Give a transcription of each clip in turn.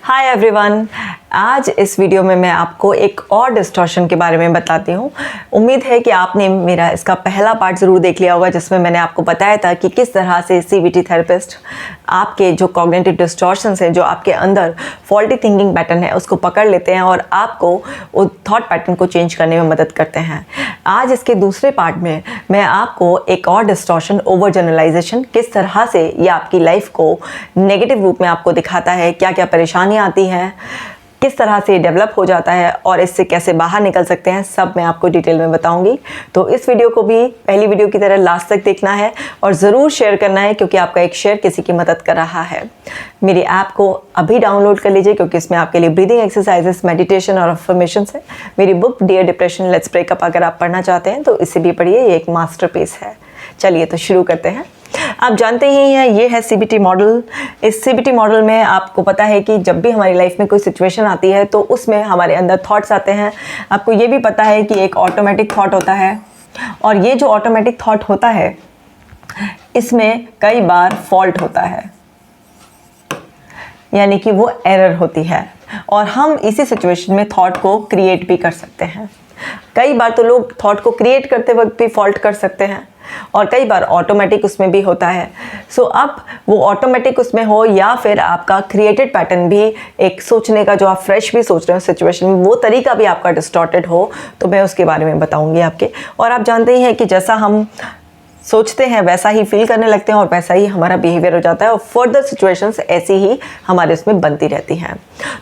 Hi everyone, आज इस video में मैं आपको एक और डिस्टॉर्शन के बारे में बताती हूँ। उम्मीद है कि आपने मेरा इसका पहला पार्ट ज़रूर देख लिया होगा, जिसमें मैंने आपको बताया था कि किस तरह से सीबीटी थेरेपिस्ट आपके जो कॉग्निटिव डिस्टॉर्शंस हैं, जो आपके अंदर फॉल्टी थिंकिंग पैटर्न है, उसको पकड़ लेते हैं और आपको वो थॉट पैटर्न को चेंज करने में मदद करते हैं। आज इसके दूसरे पार्ट में मैं आपको एक और डिस्टॉर्शन, ओवर जनरलाइजेशन, किस तरह से ये आपकी लाइफ को नेगेटिव रूप में आपको दिखाता है, क्या क्या परेशानियाँ आती हैं, किस तरह से डेवलप हो जाता है और इससे कैसे बाहर निकल सकते हैं, सब मैं आपको डिटेल में बताऊंगी। तो इस वीडियो को भी पहली वीडियो की तरह लास्ट तक देखना है और ज़रूर शेयर करना है, क्योंकि आपका एक शेयर किसी की मदद कर रहा है। मेरी ऐप को अभी डाउनलोड कर लीजिए, क्योंकि इसमें आपके लिए ब्रीदिंग एक्सरसाइजेस, मेडिटेशन और अफर्मेशंस है। मेरी book dear depression let's break up अगर आप पढ़ना चाहते हैं तो इसे भी पढ़िए, ये एक मास्टरपीस है। चलिए तो शुरू करते हैं। आप जानते ही हैं, ये है सीबीटी मॉडल। इस सीबीटी मॉडल में आपको पता है कि जब भी हमारी लाइफ में कोई सिचुएशन आती है तो उसमें हमारे अंदर थॉट्स आते हैं। आपको ये भी पता है कि एक ऑटोमेटिक थॉट होता है, और ये जो ऑटोमेटिक थॉट होता है इसमें कई बार फॉल्ट होता है, यानी कि वो एरर होती है, और हम इसी सिचुएशन में थॉट को क्रिएट भी कर सकते हैं। कई बार तो लोग थॉट को क्रिएट करते वक्त भी फॉल्ट कर सकते हैं, और कई बार ऑटोमेटिक उसमें भी होता है। सो अब वो ऑटोमेटिक उसमें हो या फिर आपका क्रिएटेड पैटर्न भी, एक सोचने का जो आप फ्रेश भी सोच रहे हो सिचुएशन में, वो तरीका भी आपका डिस्टॉर्टेड हो, तो मैं उसके बारे में बताऊंगी आपके। और आप जानते ही हैं कि जैसा हम सोचते हैं वैसा ही फील करने लगते हैं और वैसा ही हमारा बिहेवियर हो जाता है, और फर्दर सिचुएशंस ऐसी ही हमारे उसमें बनती रहती हैं।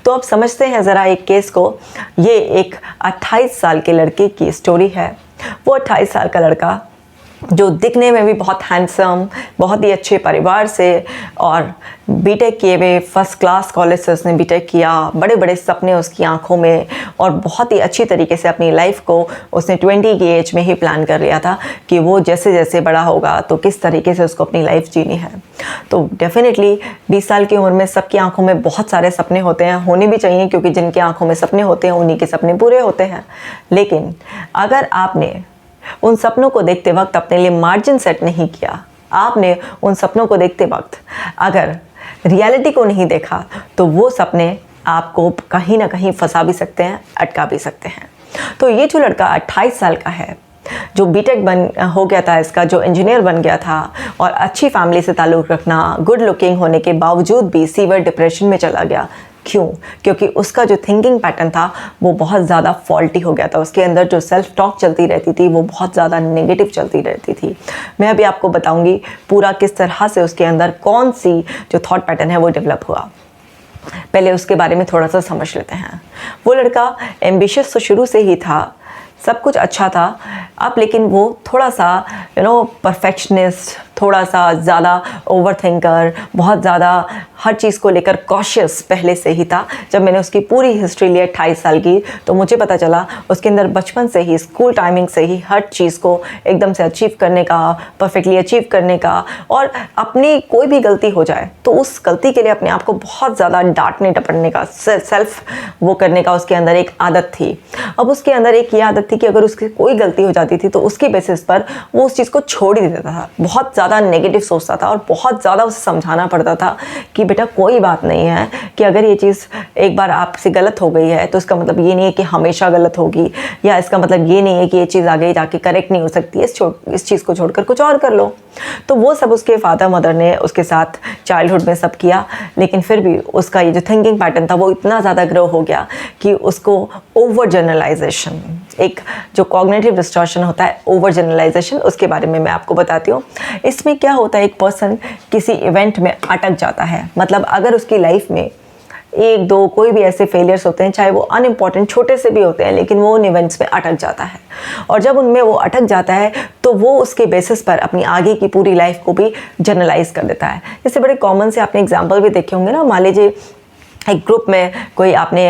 तो अब समझते हैं ज़रा एक केस को। ये एक 28 साल के लड़के की स्टोरी है। वो 28 साल का लड़का जो दिखने में भी बहुत हैंडसम, बहुत ही अच्छे परिवार से, और बीटेक किए हुए, फर्स्ट क्लास कॉलेज से उसने बीटेक किया, बड़े बड़े सपने उसकी आंखों में, और बहुत ही अच्छी तरीके से अपनी लाइफ को उसने 20 की एज में ही प्लान कर लिया था कि वो जैसे जैसे बड़ा होगा तो किस तरीके से उसको अपनी लाइफ जीनी है। तो डेफिनेटली 20 साल की उम्र में सबकी आंखों में बहुत सारे सपने होते हैं, होने भी चाहिए, क्योंकि जिनकी आंखों में सपने होते हैं उन्हीं के सपने पूरे होते हैं। लेकिन अगर आपने उन सपनों को देखते वक्त अपने लिए मार्जिन सेट नहीं किया, आपने उन सपनों को देखते वक्त अगर रियलिटी को नहीं देखा, तो वो सपने आपको कहीं ना कहीं फंसा भी सकते हैं, अटका भी सकते हैं। तो ये जो लड़का 28 साल का है, जो बीटेक हो गया था इसका, जो इंजीनियर बन गया था, और अच्छी फैमिली से ताल्लुक़ रखना, गुड लुकिंग होने के बावजूद भी सीवियर डिप्रेशन में चला गया। क्यों? क्योंकि उसका जो थिंकिंग पैटर्न था वो बहुत ज़्यादा फॉल्टी हो गया था। उसके अंदर जो सेल्फ टॉक चलती रहती थी वो बहुत ज़्यादा नेगेटिव चलती रहती थी। मैं अभी आपको बताऊंगी पूरा किस तरह से उसके अंदर कौन सी जो थॉट पैटर्न है वो डेवलप हुआ। पहले उसके बारे में थोड़ा सा समझ लेते हैं। वो लड़का एम्बिशियस तो शुरू से ही था, सब कुछ अच्छा था। अब लेकिन वो थोड़ा सा परफेक्शनिस्ट, थोड़ा सा ज़्यादा ओवर थिंकर, बहुत ज़्यादा हर चीज़ को लेकर कॉशियस पहले से ही था। जब मैंने उसकी पूरी हिस्ट्री ली 28 साल की, तो मुझे पता चला उसके अंदर बचपन से ही, स्कूल टाइमिंग से ही हर चीज़ को एकदम से अचीव करने का, परफेक्टली अचीव करने का, और अपनी कोई भी गलती हो जाए तो उस गलती के लिए अपने आप को बहुत ज़्यादा डांटने डपटने का, सेल्फ वो करने का उसके अंदर एक आदत थी। अब उसके अंदर एक ये आदत थी कि अगर उसकी कोई गलती हो जाती थी तो उसके बेसिस पर वो उस चीज़ को छोड़ ही देता था। बहुत ज़्यादा नेगेटिव सोचता था, और बहुत ज़्यादा उसे समझाना पड़ता था कि बेटा कोई बात नहीं है, कि अगर ये चीज़ एक बार आपसे गलत हो गई है तो इसका मतलब ये नहीं है कि हमेशा गलत होगी, या इसका मतलब ये नहीं है कि ये चीज़ आगे जाके करेक्ट नहीं हो सकती, इस चीज़ को छोड़कर कुछ और कर लो। तो वो सब उसके फादर मदर ने उसके साथ चाइल्डहुड में सब किया, लेकिन फिर भी उसका ये जो थिंकिंग पैटर्न था वो इतना ज़्यादा ग्रो हो गया कि उसको ओवर जनरलाइजेशन, एक जो कॉग्निटिव डिस्टॉर्शन होता है, ओवर जनरलाइजेशन, उसके बारे में मैं आपको बताती हूँ। इसमें क्या होता है, एक पर्सन किसी इवेंट में अटक जाता है। मतलब अगर उसकी लाइफ में एक दो कोई भी ऐसे फेलियर्स होते हैं, चाहे वो अनइम्पॉर्टेंट छोटे से भी होते हैं, लेकिन वो उन इवेंट्स में अटक जाता है, और जब उनमें वो अटक जाता है तो वो उसके बेसिस पर अपनी आगे की पूरी लाइफ को भी जनरलाइज कर देता है। जैसे बड़े कॉमन से आपने एग्जाम्पल भी देखे होंगे ना। मान लीजिए एक ग्रुप में कोई आपने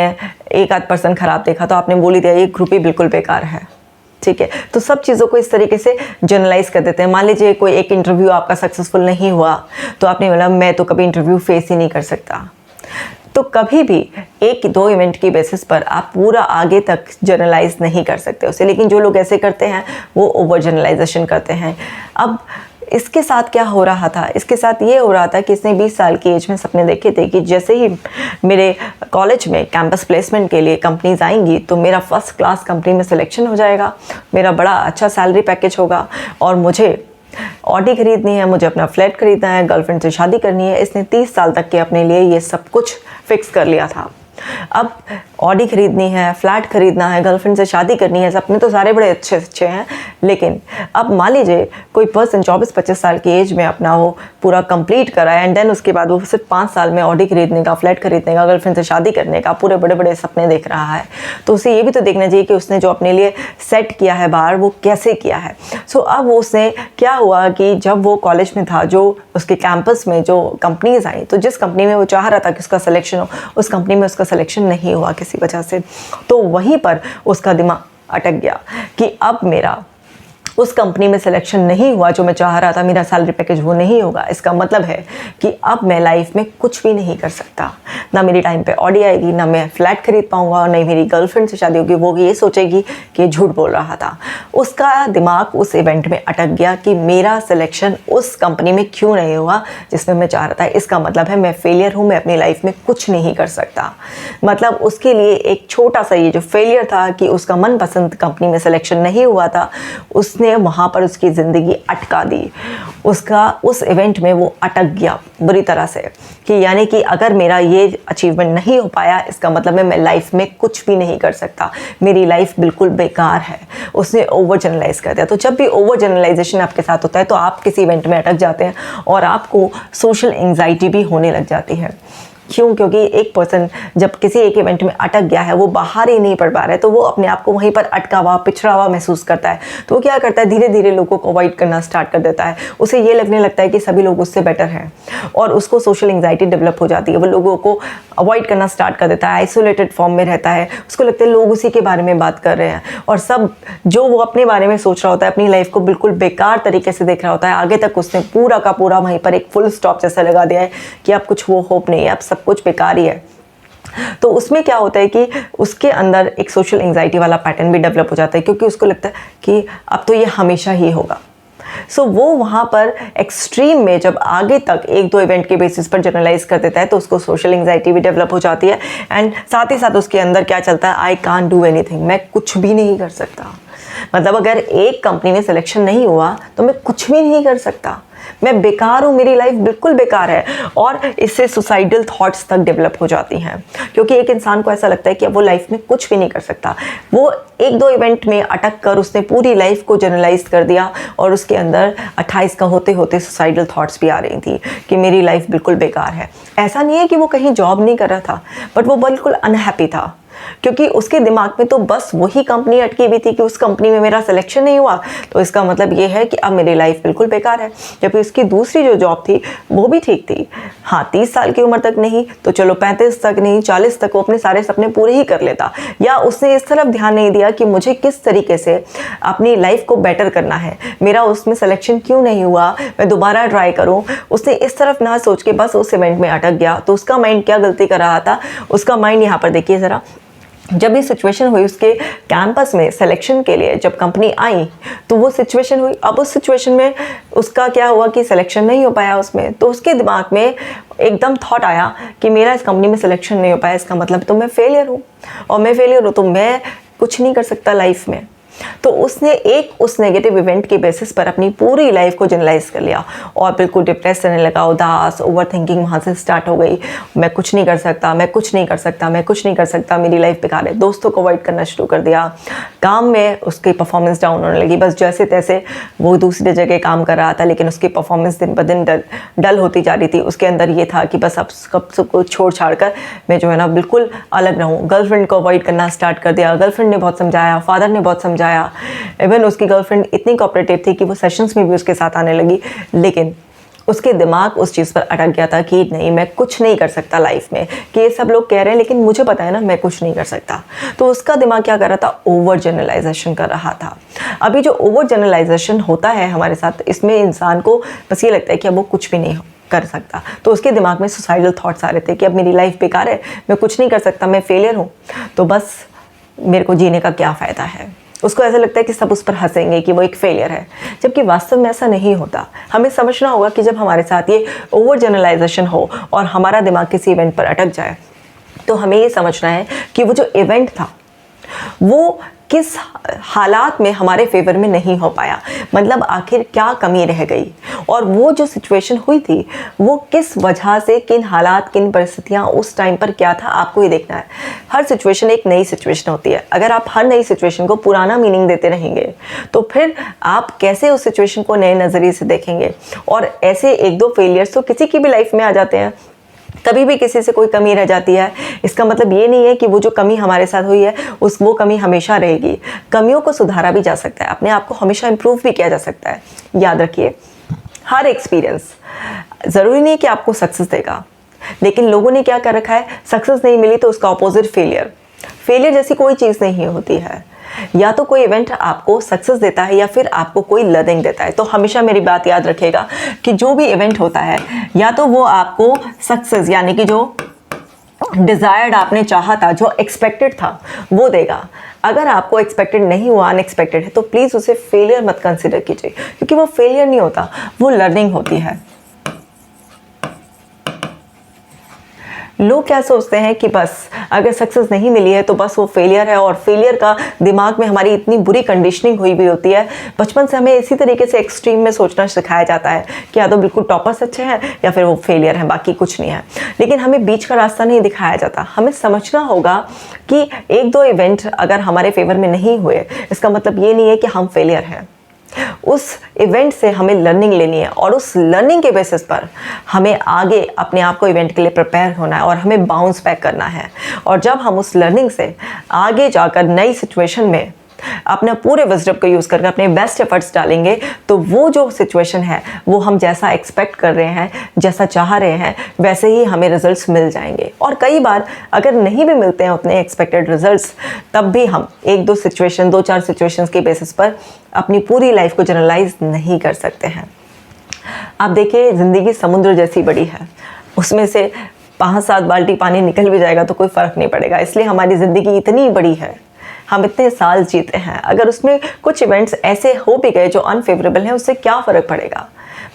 एक आध पर्सन खराब देखा तो आपने बोल ही दिया ये ग्रुप ही बिल्कुल बेकार है, ठीक है। तो सब चीज़ों को इस तरीके से जनरलाइज कर देते हैं। मान लीजिए कोई एक इंटरव्यू आपका सक्सेसफुल नहीं हुआ तो आपने बोला मैं तो कभी इंटरव्यू फेस ही नहीं कर सकता। तो कभी भी एक दो इवेंट की बेसिस पर आप पूरा आगे तक जनरलाइज नहीं कर सकते उसे, लेकिन जो लोग ऐसे करते हैं वो ओवर जनरलाइजेशन करते हैं। अब इसके साथ क्या हो रहा था, इसके साथ ये हो रहा था कि इसने 20 साल की एज में सपने देखे थे कि जैसे ही मेरे कॉलेज में कैंपस प्लेसमेंट के लिए कंपनीज आएंगी तो मेरा फर्स्ट क्लास कंपनी में सिलेक्शन हो जाएगा, मेरा बड़ा अच्छा सैलरी पैकेज होगा, और मुझे ऑडी खरीदनी है, मुझे अपना फ्लैट खरीदना है, गर्लफ्रेंड से शादी करनी है। इसने 30 साल तक के अपने लिए ये सब कुछ फिक्स कर लिया था। अब ऑडी खरीदनी है, फ्लैट खरीदना है, गर्लफ्रेंड से शादी करनी है, सपने तो सारे बड़े अच्छे अच्छे हैं, लेकिन अब मान लीजिए कोई पर्सन 24-25 साल की एज में अपना वो पूरा कंप्लीट करा है, एंड देन उसके बाद वो सिर्फ 5 साल में ऑडी खरीदने का, फ्लैट खरीदने का, गर्लफ्रेंड से शादी करने का पूरे बड़े बड़े सपने देख रहा है। तो उसे ये भी तो देखना चाहिए कि उसने जो अपने लिए सेट किया है बाहर वो कैसे किया है। सो अब उसने क्या हुआ कि जब वो कॉलेज में था, जो उसके कैंपस में जो कंपनीज आई, तो जिस कंपनी में वो चाह रहा था कि उसका सिलेक्शन हो, उस कंपनी में उसका सिलेक्शन नहीं हुआ किसी वजह से। तो वहीं पर उसका दिमाग अटक गया कि अब मेरा उस कंपनी में सिलेक्शन नहीं हुआ जो मैं चाह रहा था, मेरा सैलरी पैकेज वो नहीं होगा। इसका मतलब है कि अब मैं लाइफ में कुछ भी नहीं कर सकता, ना मेरी टाइम पे ऑडी आएगी, ना मैं फ्लैट खरीद पाऊंगा, और नहीं मेरी गर्लफ्रेंड से शादी होगी। वो ये सोचेगी कि झूठ बोल रहा था। उसका दिमाग उस इवेंट में अटक गया कि मेरा सिलेक्शन उस कंपनी में क्यों नहीं हुआ जिसमें मैं चाह रहा था। इसका मतलब है मैं फेलियर हूँ, मैं अपनी लाइफ में कुछ नहीं कर सकता। मतलब उसके लिए एक छोटा सा ये जो फेलियर था कि उसका मनपसंद कंपनी में सिलेक्शन नहीं हुआ था, उसने वहाँ पर उसकी ज़िंदगी अटका दी। उसका उस इवेंट में वो अटक गया बुरी तरह से, कि यानी कि अगर मेरा ये अचीवमेंट नहीं हो पाया, इसका मतलब है मैं लाइफ में कुछ भी नहीं कर सकता, मेरी लाइफ बिल्कुल बेकार है। उसने ओवर जनरलाइज कर दिया। तो जब भी ओवर जनरलाइजेशन आपके साथ होता है तो आप किसी इवेंट में अटक जाते हैं और आपको सोशल एंग्जाइटी भी होने लग जाती है। क्यों? क्योंकि एक पर्सन जब किसी एक इवेंट में अटक गया है, वो बाहर ही नहीं पढ़ पा रहा है, तो वो अपने आप को वहीं पर अटका हुआ, पिछड़ा हुआ महसूस करता है। तो वो क्या करता है, धीरे धीरे लोगों को अवॉइड करना स्टार्ट कर देता है। उसे ये लगने लगता है कि सभी लोग उससे बेटर हैं, और उसको सोशल एंग्जाइटी डेवलप हो जाती है। वो लोगों को अवॉइड करना स्टार्ट कर देता है, आइसोलेटेड फॉर्म में रहता है। उसको लगता है लोग उसी के बारे में बात कर रहे हैं, और सब जो वो अपने बारे में सोच रहा होता है, अपनी लाइफ को बिल्कुल बेकार तरीके से देख रहा होता है। आगे तक उसने पूरा का पूरा वहीं पर एक फुल स्टॉप जैसा लगा दिया है कि अब कुछ वो होप नहीं है, अब सब कुछ बेकार ही है। तो उसमें क्या होता है कि उसके अंदर एक सोशल एंग्जाइटी वाला पैटर्न भी डेवलप हो जाता है, क्योंकि उसको लगता है कि अब तो ये हमेशा ही होगा। सो वो वहाँ पर एक्सट्रीम में जब आगे तक 1-2 इवेंट के बेसिस पर जनरलाइज कर देता है, तो उसको सोशल एंग्जाइटी भी डेवलप हो जाती है, एंड साथ ही साथ उसके अंदर क्या चलता है, आई कांट डू एनीथिंग, मैं कुछ भी नहीं कर सकता। मतलब अगर एक कंपनी में सिलेक्शन नहीं हुआ तो मैं कुछ भी नहीं कर सकता, मैं बेकार हूँ, मेरी लाइफ बिल्कुल बेकार है। और इससे सुसाइडल थॉट्स तक डेवलप हो जाती हैं, क्योंकि एक इंसान को ऐसा लगता है कि अब वो लाइफ में कुछ भी नहीं कर सकता। वो 1-2 इवेंट में अटक कर उसने पूरी लाइफ को जनरलाइज कर दिया, और उसके अंदर 28 का होते होते सुसाइडल थॉट्स भी आ रही थी कि मेरी लाइफ बिल्कुल बेकार है। ऐसा नहीं है कि वो कहीं जॉब नहीं कर रहा था, बट वो बिल्कुल अनहैप्पी था, क्योंकि उसके दिमाग में तो बस वही कंपनी अटकी हुई थी कि उस कंपनी में मेरा सिलेक्शन नहीं हुआ, तो इसका मतलब ये है कि अब मेरी लाइफ बिल्कुल बेकार है। जबकि उसकी दूसरी जो जॉब थी वो भी ठीक थी। हाँ, 30 साल की उम्र तक नहीं तो चलो 35 तक नहीं, 40 तक वो अपने सारे सपने पूरे ही कर लेता। या उसने इस तरफ ध्यान नहीं दिया कि मुझे किस तरीके से अपनी लाइफ को बेटर करना है, मेरा उसमें सिलेक्शन क्यों नहीं हुआ, मैं दोबारा ट्राई करूँ। उसने इस तरफ ना सोच के बस उस इवेंट में अटक गया। तो उसका माइंड क्या गलती कर रहा था, उसका माइंड यहाँ पर देखिए ज़रा, जब ये सिचुएशन हुई उसके कैंपस में सिलेक्शन के लिए, जब कंपनी आई तो वो सिचुएशन हुई। अब उस सिचुएशन में उसका क्या हुआ कि सिलेक्शन नहीं हो पाया उसमें, तो उसके दिमाग में एकदम थॉट आया कि मेरा इस कंपनी में सिलेक्शन नहीं हो पाया, इसका मतलब तो मैं फेलियर हूँ, और मैं फेलियर हूँ तो मैं कुछ नहीं कर सकता लाइफ में। तो उसने एक उस नेगेटिव इवेंट के बेसिस पर अपनी पूरी लाइफ को जनरलाइज कर लिया, और बिल्कुल डिप्रेस रहने लगा, उदास, ओवर थिंकिंग वहाँ से स्टार्ट हो गई। मैं कुछ नहीं कर सकता, मैं कुछ नहीं कर सकता, मैं कुछ नहीं कर सकता, मेरी लाइफ बेकार है। दोस्तों को अवॉइड करना शुरू कर दिया, काम में उसकी परफॉर्मेंस डाउन होने लगी। बस जैसे तैसे वो दूसरी जगह काम कर रहा था, लेकिन उसकी परफॉर्मेंस दिन ब दिन डल होती जा रही थी। उसके अंदर ये था कि बस अब सबको छोड़ छाड़ कर मैं जो है ना बिल्कुल अलग रहूँ। गर्लफ्रेंड को अवॉइड करना स्टार्ट कर दिया। गर्लफ्रेंड ने बहुत समझाया, फादर ने बहुत समझाया, इवन उसकी गर्लफ्रेंड इतनी कोऑपरेटिव थी कि वो सेशंस में भी उसके साथ आने लगी, लेकिन उसके दिमाग उस चीज़ पर अटक गया था कि नहीं, मैं कुछ नहीं कर सकता लाइफ में, कि ये सब लोग कह रहे हैं लेकिन मुझे पता है ना मैं कुछ नहीं कर सकता। तो उसका दिमाग क्या कर रहा था, ओवर जनरलाइजेशन कर रहा था। अभी जो ओवर जनरलाइजेशन होता है हमारे साथ, इसमें इंसान को बस ये लगता है कि अब वो कुछ भी नहीं कर सकता। तो उसके दिमाग में सुसाइडल थॉट्स आ रहे थे कि अब मेरी लाइफ बेकार है, मैं कुछ नहीं कर सकता, मैं फेलियर हूँ, तो बस मेरे को जीने का क्या फ़ायदा है। उसको ऐसा लगता है कि सब उस पर हंसेंगे कि वो एक फेलियर है, जबकि वास्तव में ऐसा नहीं होता। हमें समझना होगा कि जब हमारे साथ ये ओवर जनरलाइजेशन हो और हमारा दिमाग किसी इवेंट पर अटक जाए, तो हमें ये समझना है कि वो जो इवेंट था वो किस हालात में हमारे फेवर में नहीं हो पाया, मतलब आखिर क्या कमी रह गई, और वो जो सिचुएशन हुई थी वो किस वजह से, किन हालात, किन परिस्थितियाँ उस टाइम पर क्या था, आपको ये देखना है। हर सिचुएशन एक नई सिचुएशन होती है। अगर आप हर नई सिचुएशन को पुराना मीनिंग देते रहेंगे तो फिर आप कैसे उस सिचुएशन को नए नज़रिए से देखेंगे। और ऐसे एक दो फेलियर्स तो किसी की भी लाइफ में आ जाते हैं, कभी भी किसी से कोई कमी रह जाती है। इसका मतलब ये नहीं है कि वो जो कमी हमारे साथ हुई है वो कमी हमेशा रहेगी। कमियों को सुधारा भी जा सकता है, अपने आप को हमेशा इम्प्रूव भी किया जा सकता है। याद रखिए, हर एक्सपीरियंस ज़रूरी नहीं कि आपको सक्सेस देगा, लेकिन लोगों ने क्या कर रखा है, सक्सेस नहीं मिली तो उसका अपोजिट फेलियर जैसी कोई चीज़ नहीं होती है। या तो कोई इवेंट आपको सक्सेस देता है या फिर आपको कोई लर्निंग देता है। तो हमेशा मेरी बात याद रखिएगा कि जो भी इवेंट होता है या तो वो आपको सक्सेस यानी कि जो डिज़ायर्ड आपने चाहा था, जो एक्सपेक्टेड था वो देगा। अगर आपको एक्सपेक्टेड नहीं हुआ, अनएक्सपेक्टेड है, तो प्लीज़ उसे फेलियर मत कंसिडर कीजिए, क्योंकि वो फेलियर नहीं होता, वो लर्निंग होती है। लोग क्या सोचते हैं कि बस अगर सक्सेस नहीं मिली है तो बस वो फेलियर है, और फेलियर का दिमाग में हमारी इतनी बुरी कंडीशनिंग हुई भी होती है। बचपन से हमें इसी तरीके से एक्सट्रीम में सोचना सिखाया जाता है कि या तो बिल्कुल टॉपर्स अच्छे हैं या फिर वो फेलियर हैं, बाकी कुछ नहीं है। लेकिन हमें बीच का रास्ता नहीं दिखाया जाता। हमें समझना होगा कि एक दो इवेंट अगर हमारे फेवर में नहीं हुए, इसका मतलब ये नहीं है कि हम फेलियर हैं। उस इवेंट से हमें लर्निंग लेनी है, और उस लर्निंग के बेसिस पर हमें आगे अपने आप को इवेंट के लिए प्रिपेयर होना है और हमें बाउंस बैक करना है। और जब हम उस लर्निंग से आगे जाकर नई सिचुएशन में अपना पूरे विजडम को यूज़ करके अपने बेस्ट एफर्ट्स डालेंगे, तो वो जो सिचुएशन है वो हम जैसा एक्सपेक्ट कर रहे हैं, जैसा चाह रहे हैं, वैसे ही हमें रिजल्ट्स मिल जाएंगे। और कई बार अगर नहीं भी मिलते हैं उतने एक्सपेक्टेड रिजल्ट्स, तब भी हम एक दो सिचुएशन, दो चार सिचुएशंस के बेसिस पर अपनी पूरी लाइफ को जनरलाइज नहीं कर सकते हैं। आप देखिए, ज़िंदगी समुद्र जैसी बड़ी है, उसमें से 5-7 बाल्टी पानी निकल भी जाएगा तो कोई फ़र्क नहीं पड़ेगा। इसलिए हमारी ज़िंदगी इतनी बड़ी है, हम इतने साल जीते हैं, अगर उसमें कुछ इवेंट्स ऐसे हो भी गए जो अनफेवरेबल हैं, उससे क्या फ़र्क पड़ेगा।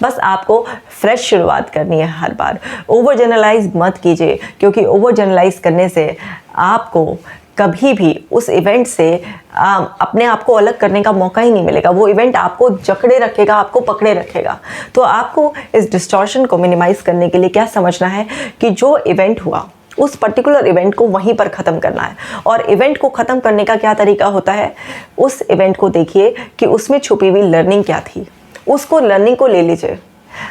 बस आपको फ्रेश शुरुआत करनी है हर बार। ओवर जनरलाइज मत कीजिए, क्योंकि ओवर जनरलाइज करने से आपको कभी भी उस इवेंट से अपने आप को अलग करने का मौका ही नहीं मिलेगा। वो इवेंट आपको जकड़े रखेगा, आपको पकड़े रखेगा। तो आपको इस डिस्टॉर्शन को मिनिमाइज़ करने के लिए क्या समझना है कि जो इवेंट हुआ उस पर्टिकुलर इवेंट को वहीं पर ख़त्म करना है। और इवेंट को ख़त्म करने का क्या तरीका होता है, उस इवेंट को देखिए कि उसमें छुपी हुई लर्निंग क्या थी, उसको लर्निंग को ले लीजिए।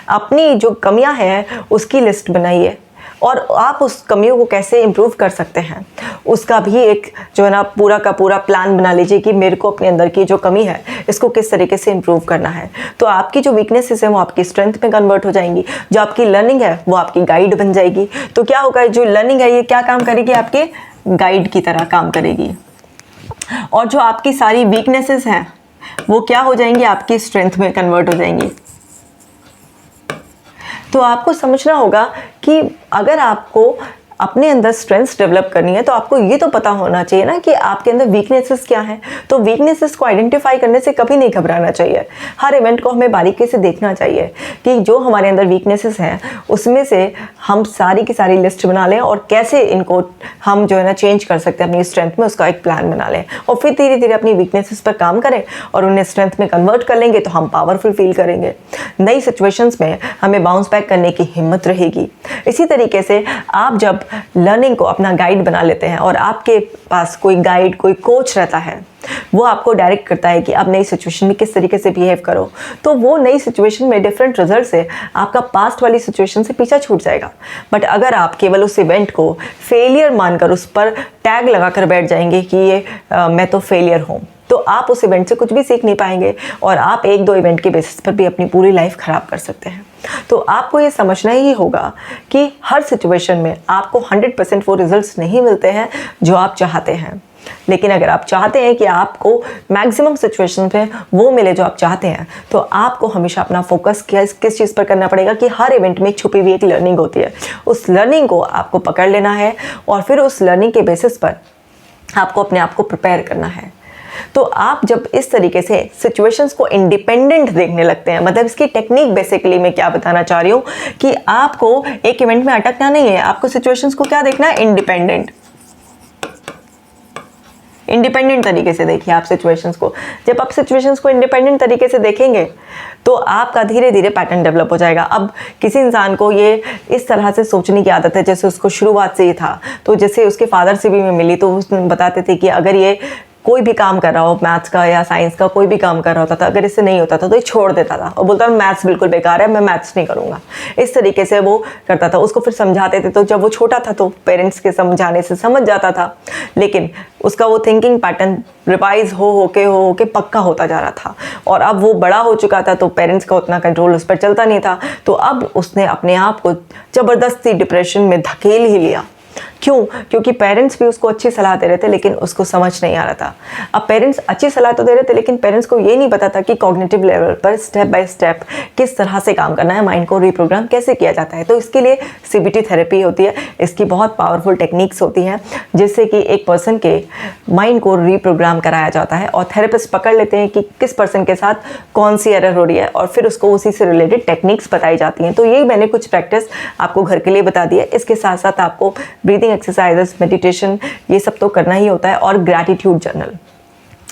अपनी जो कमियां हैं उसकी लिस्ट बनाइए, और आप उस कमियों को कैसे इम्प्रूव कर सकते हैं उसका भी एक जो है ना पूरा का पूरा प्लान बना लीजिए कि मेरे को अपने अंदर की जो कमी है इसको किस तरीके से इम्प्रूव करना है। तो आपकी जो वीकनेसेस है वो आपकी स्ट्रेंथ में कन्वर्ट हो जाएंगी, जो आपकी लर्निंग है वो आपकी गाइड बन जाएगी। तो क्या होगा, जो लर्निंग है ये क्या काम करेगी, आपके गाइड की तरह काम करेगी, और जो आपकी सारी वीकनेसेस हैं वो क्या हो जाएंगी, आपकी स्ट्रेंथ में कन्वर्ट हो जाएंगी। तो आपको समझना होगा कि अगर आपको अपने अंदर स्ट्रेंथ्स डेवलप करनी है तो आपको ये तो पता होना चाहिए ना कि आपके अंदर वीकनेसेस क्या हैं। तो वीकनेसेस को आइडेंटिफाई करने से कभी नहीं घबराना चाहिए। हर इवेंट को हमें बारीकी से देखना चाहिए कि जो हमारे अंदर वीकनेसेस हैं उसमें से हम सारी की सारी लिस्ट बना लें, और कैसे इनको हम जो है ना चेंज कर सकते हैं अपनी स्ट्रेंथ में, उसका एक प्लान बना लें, और फिर धीरे धीरे अपनी वीकनेसेस पर काम करें और उन्हें स्ट्रेंथ में कन्वर्ट कर लेंगे तो हम पावरफुल फील करेंगे। नई सिचुएशंस में हमें बाउंस बैक करने की हिम्मत रहेगी। इसी तरीके से आप जब लर्निंग को अपना गाइड बना लेते हैं और आपके पास कोई गाइड, कोई कोच रहता है, वो आपको डायरेक्ट करता है कि आप नई सिचुएशन में किस तरीके से बिहेव करो, तो वो नई सिचुएशन में डिफरेंट रिजल्ट से आपका पास्ट वाली सिचुएशन से पीछा छूट जाएगा। बट अगर आप केवल उस इवेंट को फेलियर मानकर उस पर टैग लगाकर बैठ जाएंगे कि ये मैं तो फेलियर हूँ, तो आप उस इवेंट से कुछ भी सीख नहीं पाएंगे, और आप एक दो इवेंट के बेसिस पर भी अपनी पूरी लाइफ ख़राब कर सकते हैं। तो आपको ये समझना ही होगा कि हर सिचुएशन में आपको 100% वो रिजल्ट्स नहीं मिलते हैं जो आप चाहते हैं। लेकिन अगर आप चाहते हैं कि आपको मैक्सिमम सिचुएशन में वो मिले जो आप चाहते हैं, तो आपको हमेशा अपना फोकस किस चीज़ पर करना पड़ेगा कि हर इवेंट में एक छुपी हुई एक लर्निंग होती है। उस लर्निंग को आपको पकड़ लेना है, और फिर उस लर्निंग के बेसिस पर आपको अपने आप को प्रिपेयर करना है। तो आप जब इस तरीके से सिचुएशंस को इंडिपेंडेंट देखने लगते हैं, मतलब इसकी टेक्निक बेसिकली मैं क्या बताना चाह रही हूँ कि आपको एक इवेंट में अटकना नहीं है, आपको सिचुएशंस को क्या देखना है, इंडिपेंडेंट तरीके से देखिए आप सिचुएशंस को। जब आप सिचुएशंस को इंडिपेंडेंट तरीके से देखेंगे तो आपका धीरे धीरे पैटर्न डेवलप हो जाएगा। अब किसी इंसान को ये इस तरह से सोचने की आदत है जैसे उसको शुरुआत से ही था, तो जैसे उसके फादर से भी मैं मिली तो उसने बताते थे कि अगर ये कोई भी काम कर रहा हो, मैथ्स का या साइंस का कोई भी काम कर रहा होता था, अगर इससे नहीं होता था तो ये छोड़ देता था और बोलता मैथ्स बिल्कुल बेकार है, मैं मैथ्स नहीं करूँगा। इस तरीके से वो करता था। उसको फिर समझाते थे तो जब वो छोटा था तो पेरेंट्स के समझाने से समझ जाता था, लेकिन उसका वो थिंकिंग पैटर्न रिवाइज हो के पक्का होता जा रहा था। और अब वो बड़ा हो चुका था तो पेरेंट्स का उतना कंट्रोल उस पर चलता नहीं था, तो अब उसने अपने आप को ज़बरदस्ती डिप्रेशन में धकेल ही लिया। क्यों? क्योंकि पेरेंट्स भी उसको अच्छी सलाह दे रहे थे लेकिन उसको समझ नहीं आ रहा था। अब पेरेंट्स अच्छी सलाह तो दे रहे थे लेकिन पेरेंट्स को ये नहीं पता था कि कॉग्निटिव लेवल पर स्टेप बाय स्टेप किस तरह से काम करना है, माइंड को रिप्रोग्राम कैसे किया जाता है। तो इसके लिए सीबीटी थेरेपी होती है, इसकी बहुत पावरफुल टेक्निक्स होती हैं जिससे कि एक पर्सन के माइंड को रिप्रोग्राम कराया जाता है और थेरेपिस्ट पकड़ लेते हैं कि किस पर्सन के साथ कौन सी एरर हो रही है और फिर उसको उसी से रिलेटेड टेक्निक्स बताई जाती हैं। तो ये मैंने कुछ प्रैक्टिस आपको घर के लिए बता दी है। इसके साथ साथ आपको ब्रीदिंग एक्सरसाइजेस, मेडिटेशन, ये सब तो करना ही होता है, और ग्रैटिट्यूड जर्नल।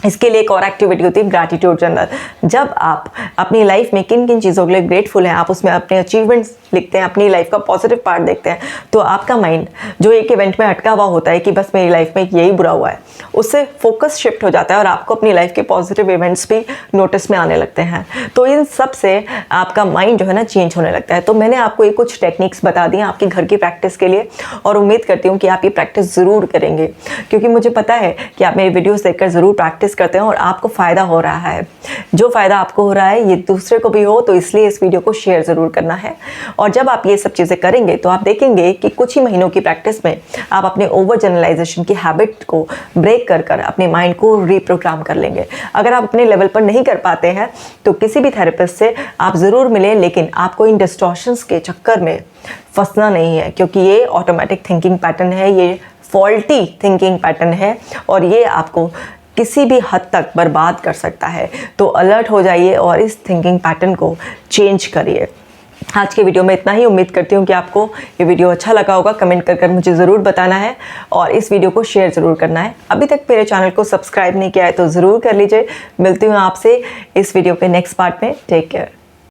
इसके लिए एक और एक्टिविटी होती है ग्रैटिट्यूड जर्नल। जब आप अपनी लाइफ में किन किन चीज़ों के लिए ग्रेटफुल हैं, आप उसमें अपने अचीवमेंट्स लिखते हैं, अपनी लाइफ का पॉजिटिव पार्ट देखते हैं, तो आपका माइंड जो एक इवेंट में अटका हुआ होता है कि बस मेरी लाइफ में यही बुरा हुआ है, उससे फोकस शिफ्ट हो जाता है और आपको अपनी लाइफ के पॉजिटिव इवेंट्स भी नोटिस में आने लगते हैं। तो इन सब से आपका माइंड जो है ना चेंज होने लगता है। तो मैंने आपको ये कुछ टेक्निक्स बता दी आपके घर की प्रैक्टिस के लिए, और उम्मीद करती हूँ कि आप ये प्रैक्टिस ज़रूर करेंगे, क्योंकि मुझे पता है कि आप मेरी वीडियोस देखकर ज़रूर प्रैक्टिस करते हैं और आपको फ़ायदा हो रहा है। जो फ़ायदा आपको हो रहा है ये दूसरे को भी हो, तो इसलिए इस वीडियो को शेयर ज़रूर करना है। और जब आप ये सब चीज़ें करेंगे तो आप देखेंगे कि कुछ ही महीनों की प्रैक्टिस में आप अपने ओवर जनरलाइजेशन की हैबिट को ब्रेक कर कर अपने माइंड को रीप्रोग्राम कर लेंगे। अगर आप अपने लेवल पर नहीं कर पाते हैं तो किसी भी थेरेपिस्ट से आप ज़रूर मिलें, लेकिन आपको इन डिस्टॉर्शंस के चक्कर में फंसना नहीं है, क्योंकि ये ऑटोमेटिक थिंकिंग पैटर्न है, ये फॉल्टी थिंकिंग पैटर्न है और ये आपको किसी भी हद तक बर्बाद कर सकता है। तो अलर्ट हो जाइए और इस थिंकिंग पैटर्न को चेंज करिए। आज के वीडियो में इतना ही। उम्मीद करती हूँ कि आपको ये वीडियो अच्छा लगा होगा। कमेंट कर मुझे ज़रूर बताना है और इस वीडियो को शेयर ज़रूर करना है। अभी तक मेरे चैनल को सब्सक्राइब नहीं किया है तो ज़रूर कर लीजिए। मिलती हूँ आपसे इस वीडियो के नेक्स्ट पार्ट में। Take care.